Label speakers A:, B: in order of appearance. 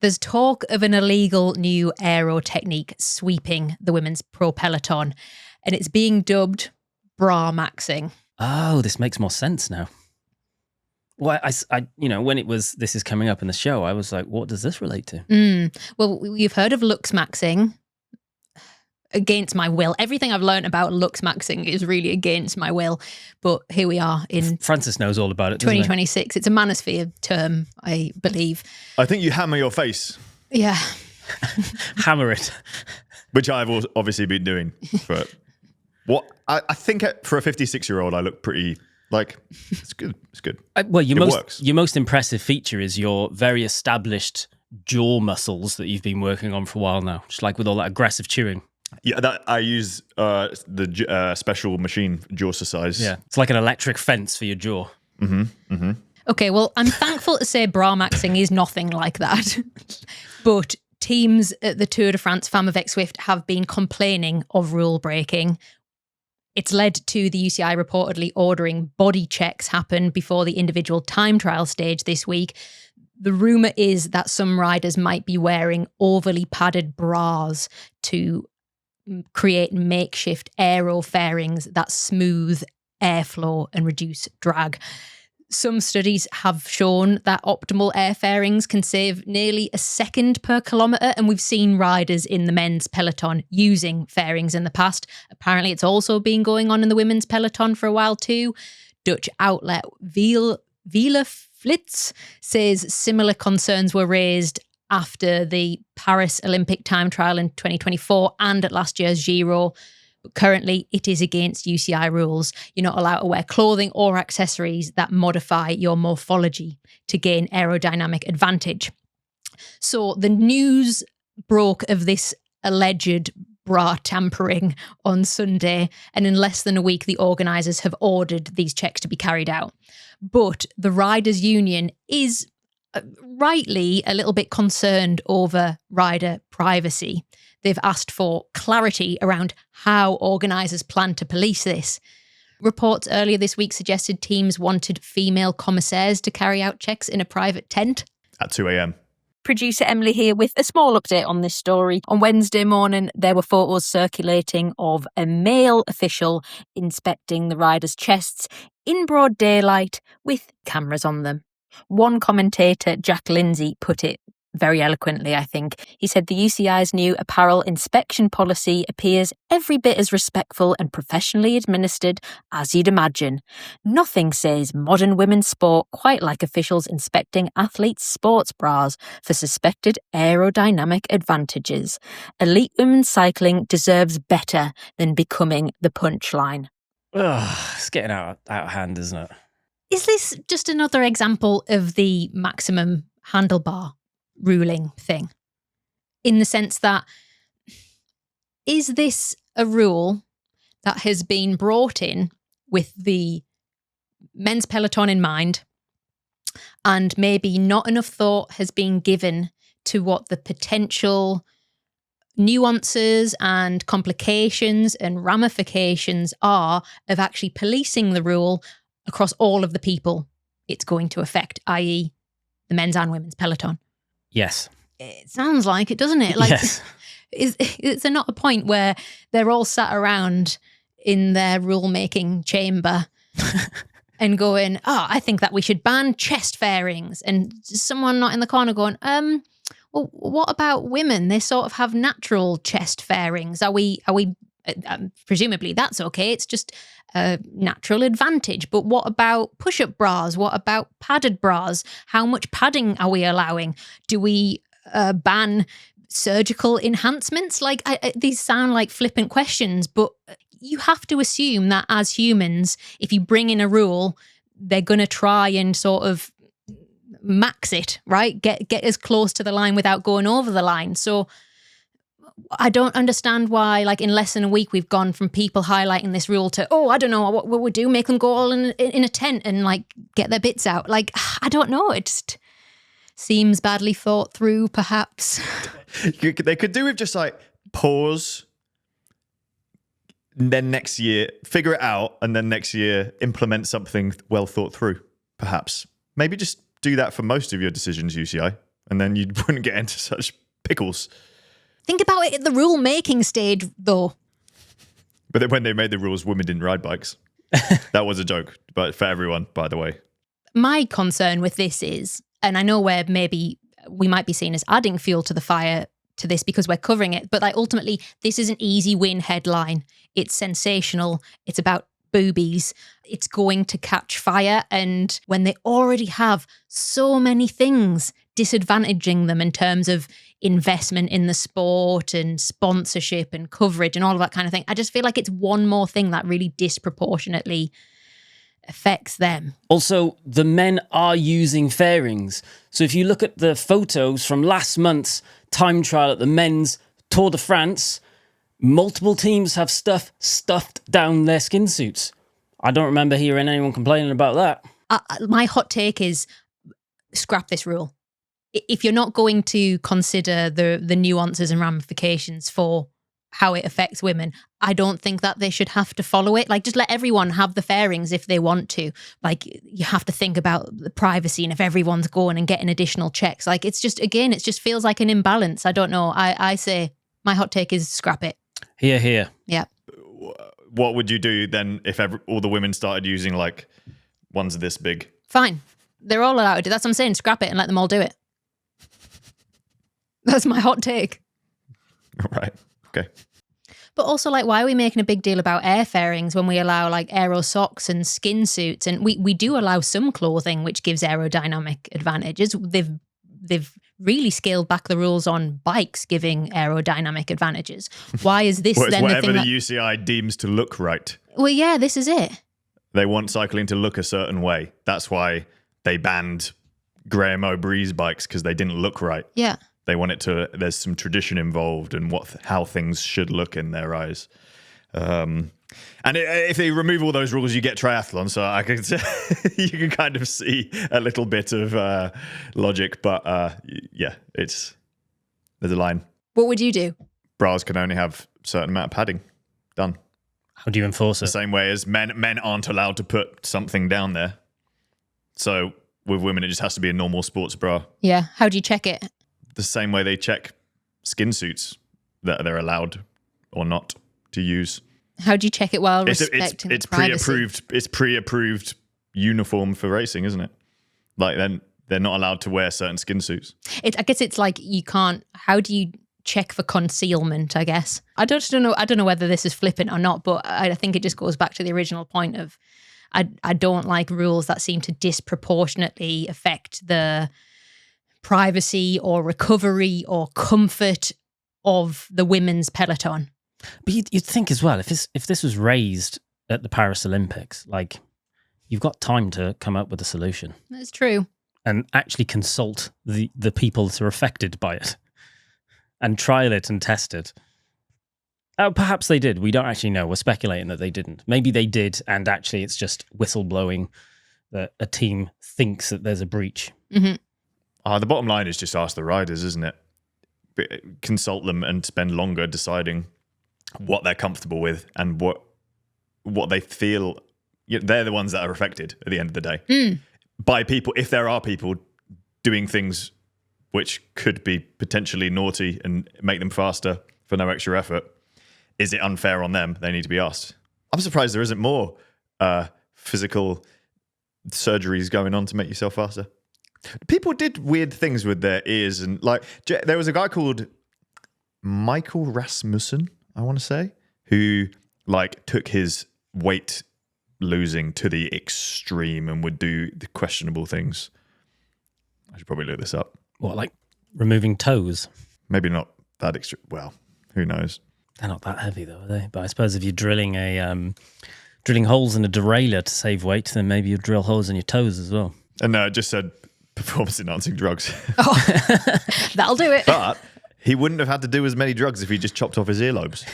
A: There's talk of an illegal new aero technique sweeping the women's pro peloton, and it's being dubbed bra maxing.
B: Oh, this makes more sense now. Well, I when this is coming up in the show, I was like, what does this relate to?
A: Well, you've heard of lux maxing. Against my will. Everything I've learned about lux maxing is really against my will. But here we are in
B: Francis knows all about it,
A: 2026. It's a manosphere term, I believe.
C: I think you hammer your face.
A: Yeah.
B: Hammer it.
C: Which I've obviously been doing. For what I think for a 56-year-old, I look pretty it's good. It's good.
B: Your most impressive feature is your very established jaw muscles that you've been working on for a while now, just like with all that aggressive chewing.
C: Yeah, I use the special machine, jaw size.
B: Yeah, it's like an electric fence for your jaw.
A: Okay, well, I'm thankful to say bra maxing is nothing like that. But teams at the Tour de France Femmes avec Swift have been complaining of rule breaking. It's led to the UCI reportedly ordering body checks happen before the individual time trial stage this week. The rumour is that some riders might be wearing overly padded bras to create makeshift aero fairings that smooth airflow and reduce drag. Some studies have shown that optimal air fairings can save nearly a second per kilometre, and we've seen riders in the men's peloton using fairings in the past. Apparently it's also been going on in the women's peloton for a while too. Dutch outlet Vila Flits says similar concerns were raised after the Paris Olympic time trial in 2024 and at last year's Giro. But currently, it is against UCI rules. You're not allowed to wear clothing or accessories that modify your morphology to gain aerodynamic advantage. So the news broke of this alleged bra tampering on Sunday, and in less than a week, the organisers have ordered these checks to be carried out. But the Riders' Union is rightly a little bit concerned over rider privacy. They've asked for clarity around how organisers plan to police this. Reports earlier this week suggested teams wanted female commissaires to carry out checks in a private tent.
C: At 2 a.m.
D: Producer Emily here with a small update on this story. On Wednesday morning, there were photos circulating of a male official inspecting the riders' chests in broad daylight with cameras on them. One commentator, Jack Lindsay, put it very eloquently, I think. He said the UCI's new apparel inspection policy appears every bit as respectful and professionally administered as you'd imagine. Nothing says modern women's sport quite like officials inspecting athletes' sports bras for suspected aerodynamic advantages. Elite women's cycling deserves better than becoming the punchline.
B: Ugh, it's getting out of hand, isn't it?
A: Is this just another example of the maximum handlebar ruling thing? In the sense that, is this a rule that has been brought in with the men's peloton in mind, and maybe not enough thought has been given to what the potential nuances and complications and ramifications are of actually policing the rule across all of the people it's going to affect, i.e. the men's and women's peloton?
B: Yes.
A: It sounds like it, doesn't it? Like,
B: yes.
A: Is there not a point where they're all sat around in their rule-making chamber and going, I think that we should ban chest fairings, and someone not in the corner going, well, what about women? They sort of have natural chest fairings. Are we presumably that's okay. It's just a natural advantage. But what about push-up bras? What about padded bras? How much padding are we allowing? Do we ban surgical enhancements? Like, these sound like flippant questions, but you have to assume that as humans, if you bring in a rule, they're going to try and sort of max it, right? Get as close to the line without going over the line. So I don't understand why, like, in less than a week, we've gone from people highlighting this rule to, I don't know what we do, make them go all in a tent and, like, get their bits out. Like, I don't know. It just seems badly thought through, perhaps.
C: They could do with just, like, pause, and then next year, figure it out, and then next year, implement something well thought through, perhaps. Maybe just do that for most of your decisions, UCI. and then you wouldn't get into such pickles.
A: Think about it at the rule making stage, though.
C: But then when they made the rules, women didn't ride bikes. That was a joke, but for everyone, by the way.
A: My concern with this is, and I know where maybe we might be seen as adding fuel to the fire to this because we're covering it, but like ultimately, this is an easy win headline. It's sensational. It's about boobies. It's going to catch fire. And when they already have so many things disadvantaging them in terms of investment in the sport and sponsorship and coverage and all of that kind of thing, I just feel like it's one more thing that really disproportionately affects them.
B: Also, the men are using fairings. So if you look at the photos from last month's time trial at the men's Tour de France, multiple teams have stuff stuffed down their skin suits. I don't remember hearing anyone complaining about that.
A: My hot take is scrap this rule. If you're not going to consider the nuances and ramifications for how it affects women, I don't think that they should have to follow it. Like, just let everyone have the fairings if they want to. Like, you have to think about the privacy and if everyone's going and getting additional checks. Like, it's just, again, it just feels like an imbalance. I don't know. I say my hot take is scrap it.
B: Here.
A: Yeah.
C: What would you do then if all the women started using like ones this big?
A: Fine. They're all allowed to do. That's what I'm saying. Scrap it and let them all do it. That's my hot take.
C: Right. Okay.
A: But also, like, why are we making a big deal about air fairings when we allow like aero socks and skin suits? And we do allow some clothing which gives aerodynamic advantages. They've really scaled back the rules on bikes giving aerodynamic advantages. Why is this
C: Well,
A: then the thing
C: whatever the UCI deems to look right.
A: Well, yeah, this is it.
C: They want cycling to look a certain way. That's why they banned Graham O'Bree's bikes, because they didn't look right.
A: Yeah.
C: They want it to. There's some tradition involved and how things should look in their eyes. And if they remove all those rules, you get triathlon. So I can you can kind of see a little bit of logic, but yeah, there's a line.
A: What would you do?
C: Bras can only have a certain amount of padding. Done.
B: How do you enforce
C: The
B: it?
C: same way as men aren't allowed to put something down there. So with women, it just has to be a normal sports bra.
A: Yeah. How do you check it?
C: The same way they check skin suits that they're allowed or not to use.
A: How do you check it while
C: It's
A: respecting privacy?
C: pre-approved. It's pre-approved uniform for racing, isn't it? Like then they're not allowed to wear certain skin suits.
A: I guess it's like you can't. How do you check for concealment? I guess I don't know. I don't know whether this is flippant or not, but I think it just goes back to the original point of I don't like rules that seem to disproportionately affect the privacy or recovery or comfort of the women's peloton.
B: But you'd think as well, if this was raised at the Paris Olympics, like, you've got time to come up with a solution
A: That's true.
B: and actually consult the people that are affected by it and trial it and test it. Perhaps they did. We don't actually know. We're speculating that they didn't. Maybe they did, and actually it's just whistleblowing that a team thinks that there's a breach.
A: Mm-hmm.
C: The bottom line is just ask the riders, isn't it? Consult them and spend longer deciding what they're comfortable with and what they feel. They're the ones that are affected at the end of the day by people. If there are people doing things which could be potentially naughty and make them faster for no extra effort, is it unfair on them? They need to be asked. I'm surprised there isn't more physical surgeries going on to make yourself faster. People did weird things with their ears, and like there was a guy called Michael Rasmussen, I want to say, who like took his weight losing to the extreme and would do the questionable things. I should probably look this up.
B: What, like removing toes?
C: Maybe not that extreme. Well, who knows?
B: They're not that heavy though, are they? But I suppose if you're drilling holes in a derailleur to save weight, then maybe you drill holes in your toes as well.
C: And no, it just said performance-enhancing drugs.
A: Oh, that'll do it.
C: But he wouldn't have had to do as many drugs if he just chopped off his earlobes.